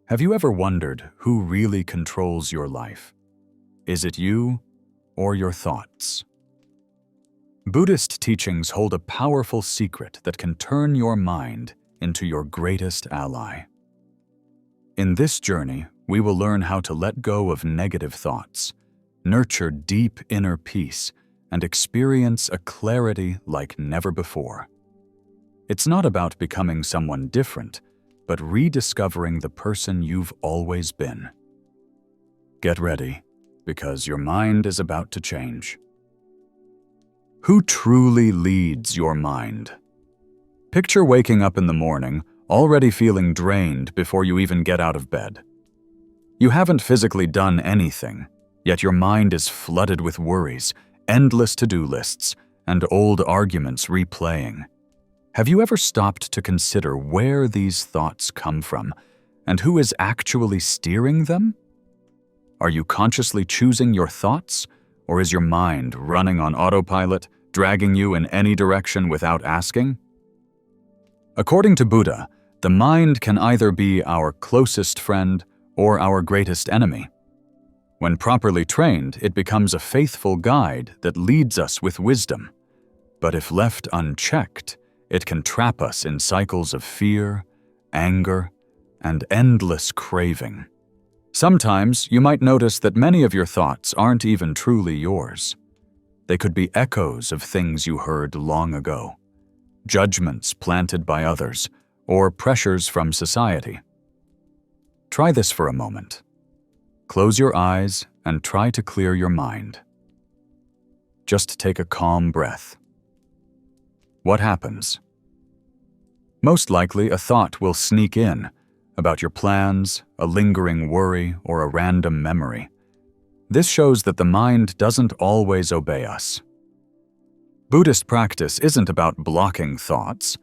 Have you ever wondered who really controls your life? Is it you or your thoughts? Buddhist teachings hold a powerful secret that can turn your mind into your greatest ally. In this journey, we will learn how to let go of negative thoughts, nurture deep inner peace, and experience a clarity like never before. It's not about becoming someone different, but rediscovering the person you've always been. Get ready, because your mind is about to change. Who truly leads your mind? Picture waking up in the morning, already feeling drained before you even get out of bed. You haven't physically done anything, yet your mind is flooded with worries, endless to-do lists, and old arguments replaying. Have you ever stopped to consider where these thoughts come from and who is actually steering them? Are you consciously choosing your thoughts, or is your mind running on autopilot, dragging you in any direction without asking? According to Buddha, the mind can either be our closest friend or our greatest enemy. When properly trained, it becomes a faithful guide that leads us with wisdom. But if left unchecked, it can trap us in cycles of fear, anger, and endless craving. Sometimes you might notice that many of your thoughts aren't even truly yours. They could be echoes of things you heard long ago, judgments planted by others, or pressures from society. Try this for a moment. Close your eyes and try to clear your mind. Just take a calm breath. What happens? Most likely, a thought will sneak in about your plans, a lingering worry, or a random memory. This shows that the mind doesn't always obey us. Buddhist practice isn't about blocking thoughts.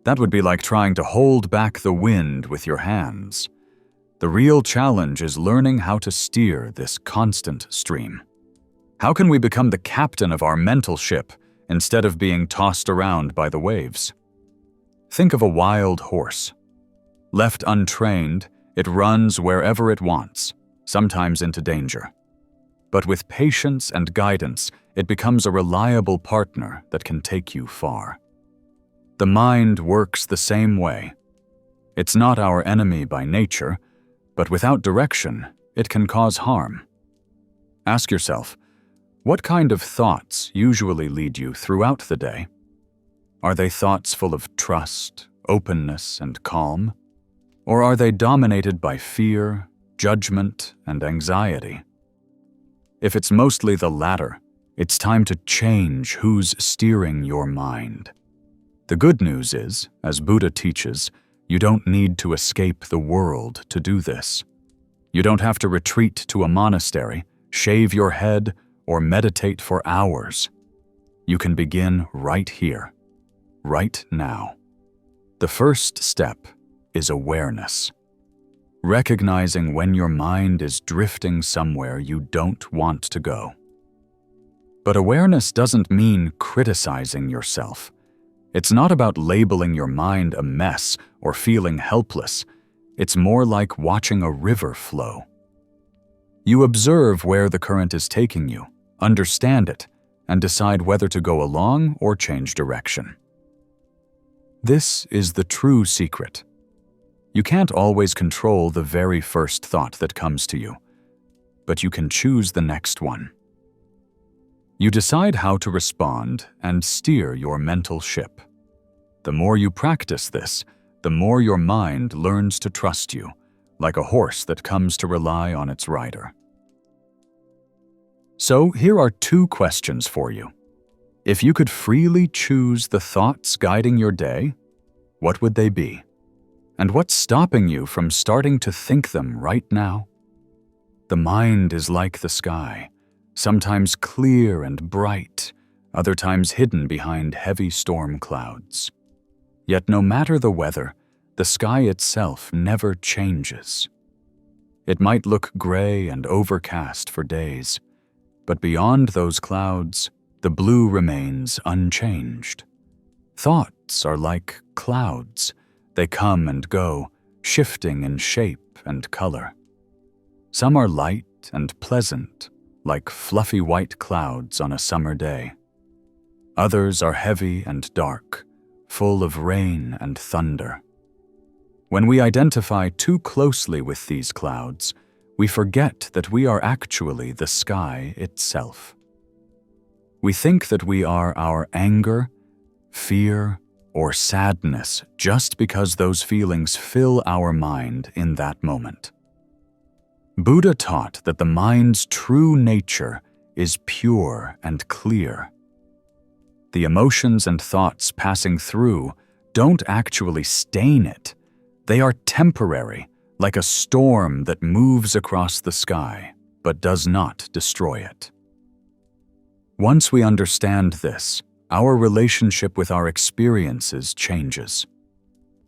That would be like trying to hold back the wind with your hands. The real challenge is learning how to steer this constant stream. How can we become the captain of our mental ship instead of being tossed around by the waves? Think of a wild horse. Left untrained, it runs wherever it wants, sometimes into danger. But with patience and guidance, it becomes a reliable partner that can take you far. The mind works the same way. It's not our enemy by nature, but without direction, it can cause harm. Ask yourself, what kind of thoughts usually lead you throughout the day? Are they thoughts full of trust, openness, and calm? Or are they dominated by fear, judgment, and anxiety? If it's mostly the latter, it's time to change who's steering your mind. The good news is, as Buddha teaches, you don't need to escape the world to do this. You don't have to retreat to a monastery, shave your head, or meditate for hours. You can begin right here, right now. The first step is awareness. Recognizing when your mind is drifting somewhere you don't want to go. But awareness doesn't mean criticizing yourself. It's not about labeling your mind a mess or feeling helpless. It's more like watching a river flow. You observe where the current is taking you, understand it, and decide whether to go along or change direction. This is the true secret. You can't always control the very first thought that comes to you, but you can choose the next one. You decide how to respond and steer your mental ship. The more you practice this, the more your mind learns to trust you, like a horse that comes to rely on its rider. So here are 2 questions for you. If you could freely choose the thoughts guiding your day, what would they be? And what's stopping you from starting to think them right now? The mind is like the sky, sometimes clear and bright, other times hidden behind heavy storm clouds. Yet no matter the weather, the sky itself never changes. It might look gray and overcast for days, but beyond those clouds, the blue remains unchanged. Thoughts are like clouds. They come and go, shifting in shape and color. Some are light and pleasant, like fluffy white clouds on a summer day. Others are heavy and dark, full of rain and thunder. When we identify too closely with these clouds, we forget that we are actually the sky itself. We think that we are our anger, fear, or sadness just because those feelings fill our mind in that moment. Buddha taught that the mind's true nature is pure and clear. The emotions and thoughts passing through don't actually stain it. They are temporary, like a storm that moves across the sky, but does not destroy it. Once we understand this, our relationship with our experiences changes.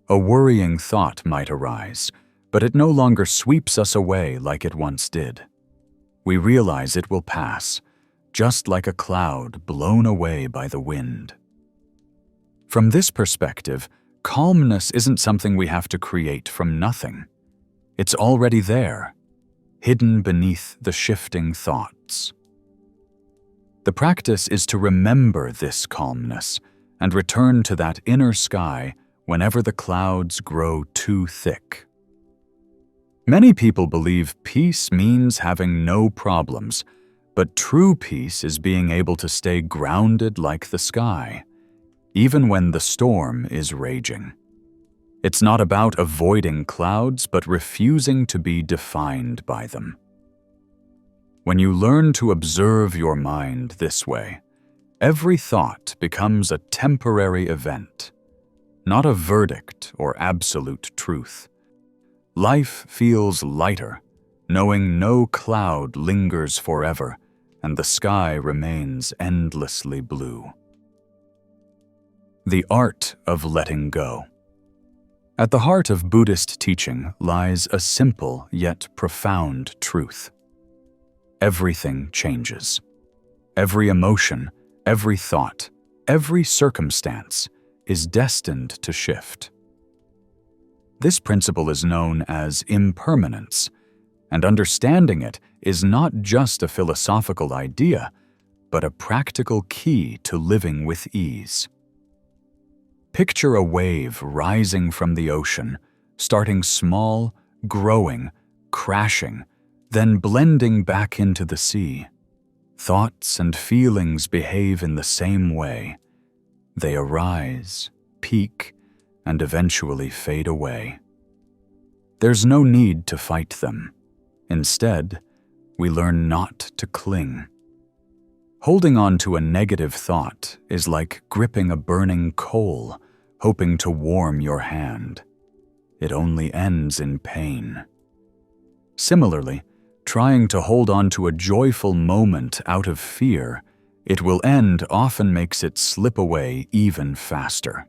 A worrying thought might arise, but it no longer sweeps us away like it once did. We realize it will pass, just like a cloud blown away by the wind. From this perspective, calmness isn't something we have to create from nothing. It's already there, hidden beneath the shifting thoughts. The practice is to remember this calmness and return to that inner sky whenever the clouds grow too thick. Many people believe peace means having no problems, but true peace is being able to stay grounded like the sky, even when the storm is raging. It's not about avoiding clouds, but refusing to be defined by them. When you learn to observe your mind this way, every thought becomes a temporary event, not a verdict or absolute truth. Life feels lighter, knowing no cloud lingers forever and the sky remains endlessly blue. The art of letting go. At the heart of Buddhist teaching lies a simple yet profound truth. Everything changes. Every emotion, every thought, every circumstance is destined to shift. This principle is known as impermanence, and understanding it is not just a philosophical idea, but a practical key to living with ease. Picture a wave rising from the ocean, starting small, growing, crashing, then blending back into the sea. Thoughts and feelings behave in the same way. They arise, peak, and eventually fade away. There's no need to fight them. Instead, we learn not to cling. Holding on to a negative thought is like gripping a burning coal, hoping to warm your hand. It only ends in pain. Similarly, trying to hold on to a joyful moment out of fear, it will end often makes it slip away even faster.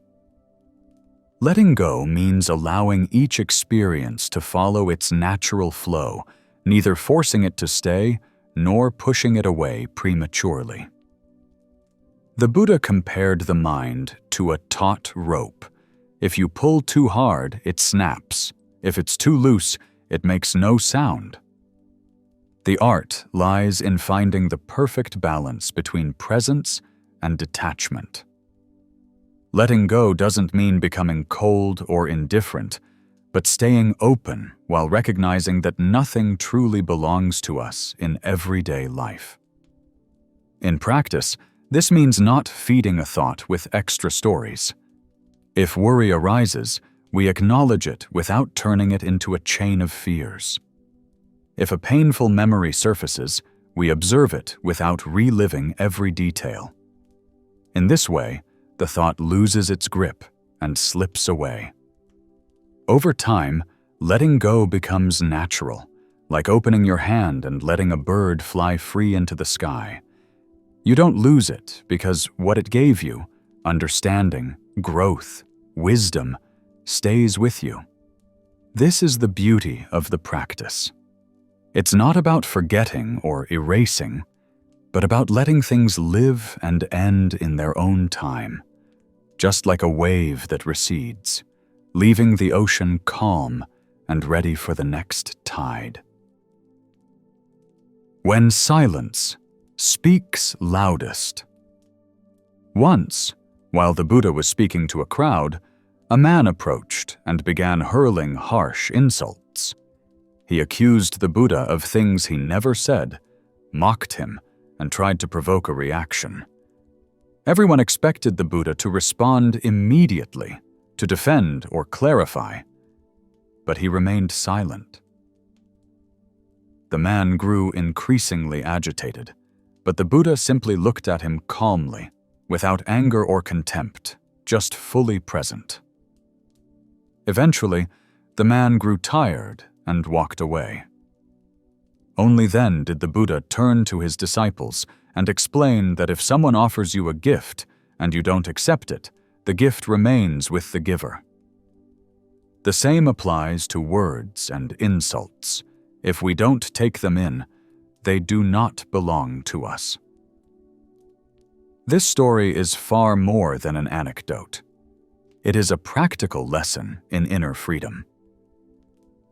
Letting go means allowing each experience to follow its natural flow, neither forcing it to stay nor pushing it away prematurely. The Buddha compared the mind to a taut rope. If you pull too hard, it snaps. If it's too loose, it makes no sound. The art lies in finding the perfect balance between presence and detachment. Letting go doesn't mean becoming cold or indifferent, but staying open while recognizing that nothing truly belongs to us in everyday life. In practice, this means not feeding a thought with extra stories. If worry arises, we acknowledge it without turning it into a chain of fears. If a painful memory surfaces, we observe it without reliving every detail. In this way, the thought loses its grip and slips away. Over time, letting go becomes natural, like opening your hand and letting a bird fly free into the sky. You don't lose it because what it gave you, understanding, growth, wisdom, stays with you. This is the beauty of the practice. It's not about forgetting or erasing, but about letting things live and end in their own time, just like a wave that recedes, leaving the ocean calm and ready for the next tide. When silence speaks loudest. Once, while the Buddha was speaking to a crowd, a man approached and began hurling harsh insults. He accused the Buddha of things he never said, mocked him, and tried to provoke a reaction. Everyone expected the Buddha to respond immediately, to defend or clarify, but he remained silent. The man grew increasingly agitated, but the Buddha simply looked at him calmly, without anger or contempt, just fully present. Eventually, the man grew tired and walked away. Only then did the Buddha turn to his disciples and explain that if someone offers you a gift and you don't accept it, the gift remains with the giver. The same applies to words and insults. If we don't take them in, they do not belong to us. This story is far more than an anecdote. It is a practical lesson in inner freedom.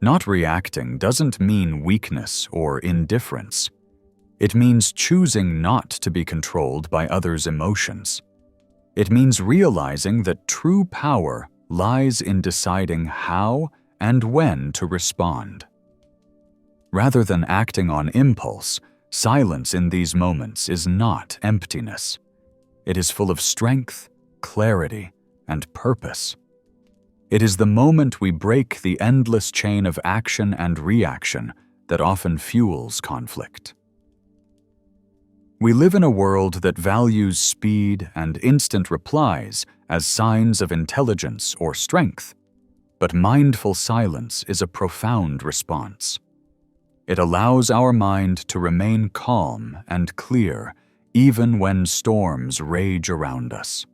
Not reacting doesn't mean weakness or indifference. It means choosing not to be controlled by others' emotions. It means realizing that true power lies in deciding how and when to respond. Rather than acting on impulse, silence in these moments is not emptiness. It is full of strength, clarity, and purpose. It is the moment we break the endless chain of action and reaction that often fuels conflict. We live in a world that values speed and instant replies as signs of intelligence or strength, but mindful silence is a profound response. It allows our mind to remain calm and clear even when storms rage around us.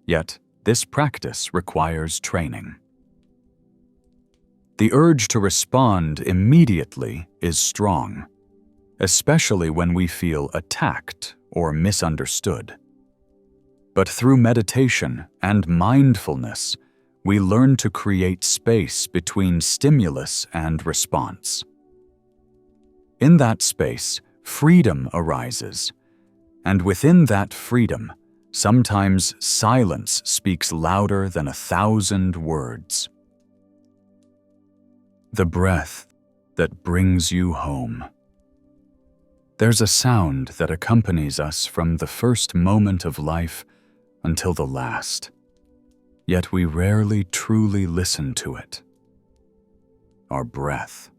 Yet, this practice requires training. The urge to respond immediately is strong, especially when we feel attacked or misunderstood. But through meditation and mindfulness, we learn to create space between stimulus and response. In that space, freedom arises, and within that freedom, sometimes silence speaks louder than 1,000 words. The breath that brings you home. There's a sound that accompanies us from the first moment of life until the last, yet we rarely truly listen to it. Our breath.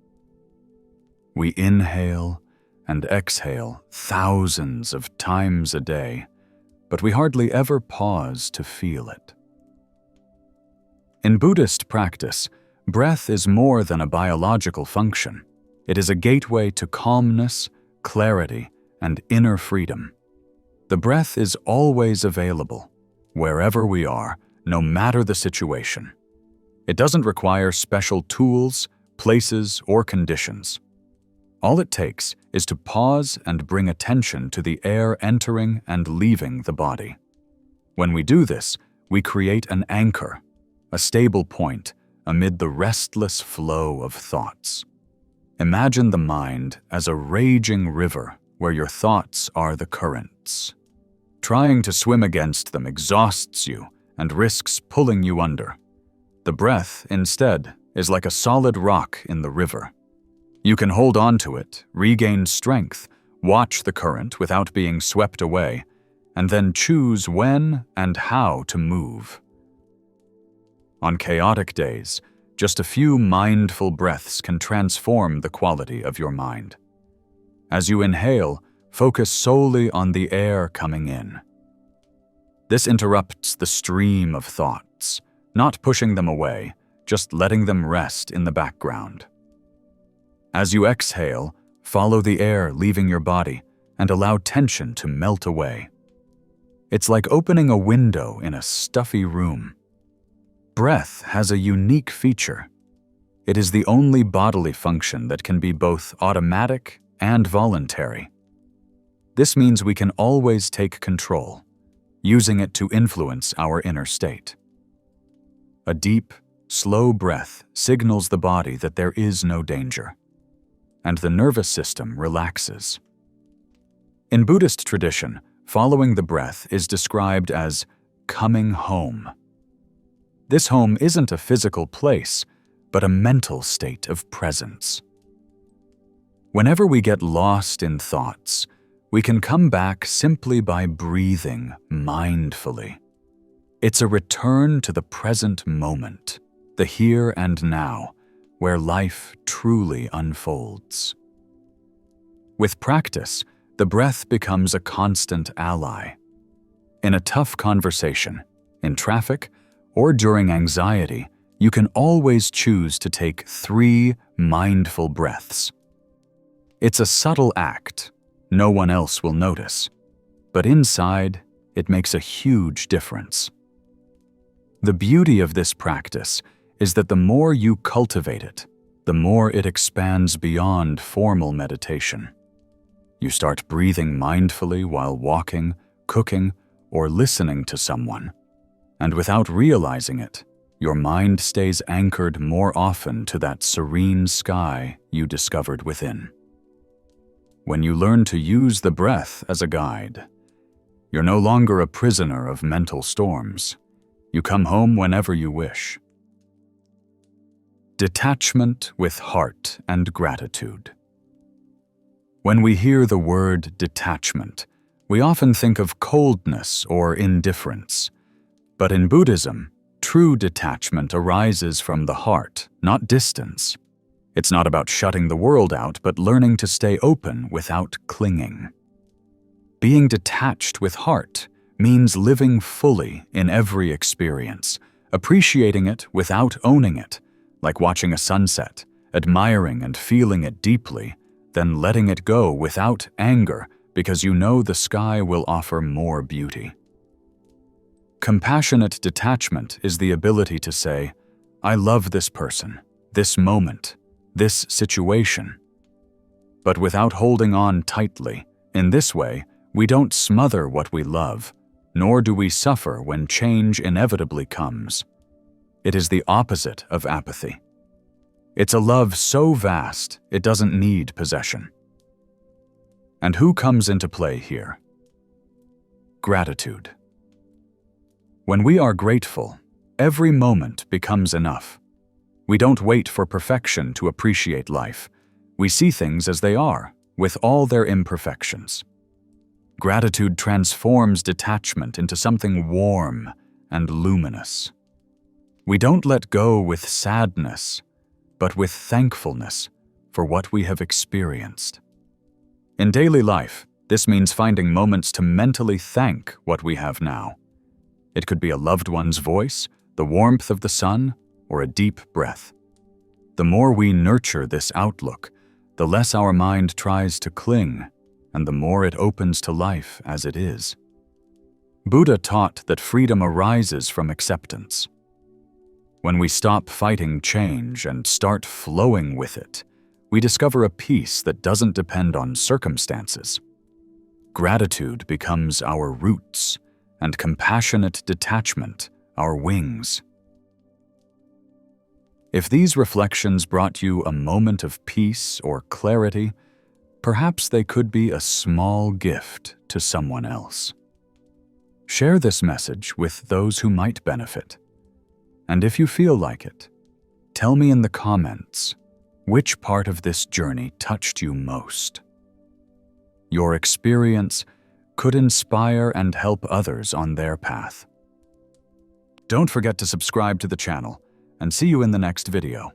We inhale and exhale thousands of times a day, but we hardly ever pause to feel it. In Buddhist practice, breath is more than a biological function. It is a gateway to calmness, clarity, and inner freedom. The breath is always available, wherever we are, no matter the situation. It doesn't require special tools, places, or conditions. All it takes is to pause and bring attention to the air entering and leaving the body. When we do this, we create an anchor, a stable point amid the restless flow of thoughts. Imagine the mind as a raging river where your thoughts are the currents. Trying to swim against them exhausts you and risks pulling you under. The breath, instead, is like a solid rock in the river. You can hold on to it, regain strength, watch the current without being swept away, and then choose when and how to move. On chaotic days, just a few mindful breaths can transform the quality of your mind. As you inhale, focus solely on the air coming in. This interrupts the stream of thoughts, not pushing them away, just letting them rest in the background. As you exhale, follow the air leaving your body and allow tension to melt away. It's like opening a window in a stuffy room. Breath has a unique feature. It is the only bodily function that can be both automatic and voluntary. This means we can always take control, using it to influence our inner state. A deep, slow breath signals the body that there is no danger, and the nervous system relaxes. In Buddhist tradition, following the breath is described as coming home. This home isn't a physical place, but a mental state of presence. Whenever we get lost in thoughts, we can come back simply by breathing mindfully. It's a return to the present moment, the here and now, where life truly unfolds. With practice, the breath becomes a constant ally. In a tough conversation, in traffic, or during anxiety, you can always choose to take 3 mindful breaths. It's a subtle act. No one else will notice. But inside, it makes a huge difference. The beauty of this practice is that the more you cultivate it, the more it expands beyond formal meditation. You start breathing mindfully while walking, cooking, or listening to someone. And without realizing it, your mind stays anchored more often to that serene sky you discovered within. When you learn to use the breath as a guide, you're no longer a prisoner of mental storms. You come home whenever you wish. Detachment with heart and gratitude. When we hear the word detachment, we often think of coldness or indifference. But in Buddhism, true detachment arises from the heart, not distance. It's not about shutting the world out, but learning to stay open without clinging. Being detached with heart means living fully in every experience, appreciating it without owning it, like watching a sunset, admiring and feeling it deeply, then letting it go without anger because you know the sky will offer more beauty. Compassionate detachment is the ability to say, I love this person, this moment, this situation. But without holding on tightly, in this way, we don't smother what we love, nor do we suffer when change inevitably comes. It is the opposite of apathy. It's a love so vast, it doesn't need possession. And who comes into play here? Gratitude. When we are grateful, every moment becomes enough. We don't wait for perfection to appreciate life. We see things as they are, with all their imperfections. Gratitude transforms detachment into something warm and luminous. We don't let go with sadness, but with thankfulness for what we have experienced. In daily life, this means finding moments to mentally thank what we have now. It could be a loved one's voice, the warmth of the sun, or a deep breath. The more we nurture this outlook, the less our mind tries to cling, and the more it opens to life as it is. Buddha taught that freedom arises from acceptance. When we stop fighting change and start flowing with it, we discover a peace that doesn't depend on circumstances. Gratitude becomes our roots, and compassionate detachment our wings. If these reflections brought you a moment of peace or clarity, perhaps they could be a small gift to someone else. Share this message with those who might benefit. And if you feel like it, tell me in the comments which part of this journey touched you most. Your experience could inspire and help others on their path. Don't forget to subscribe to the channel, and see you in the next video.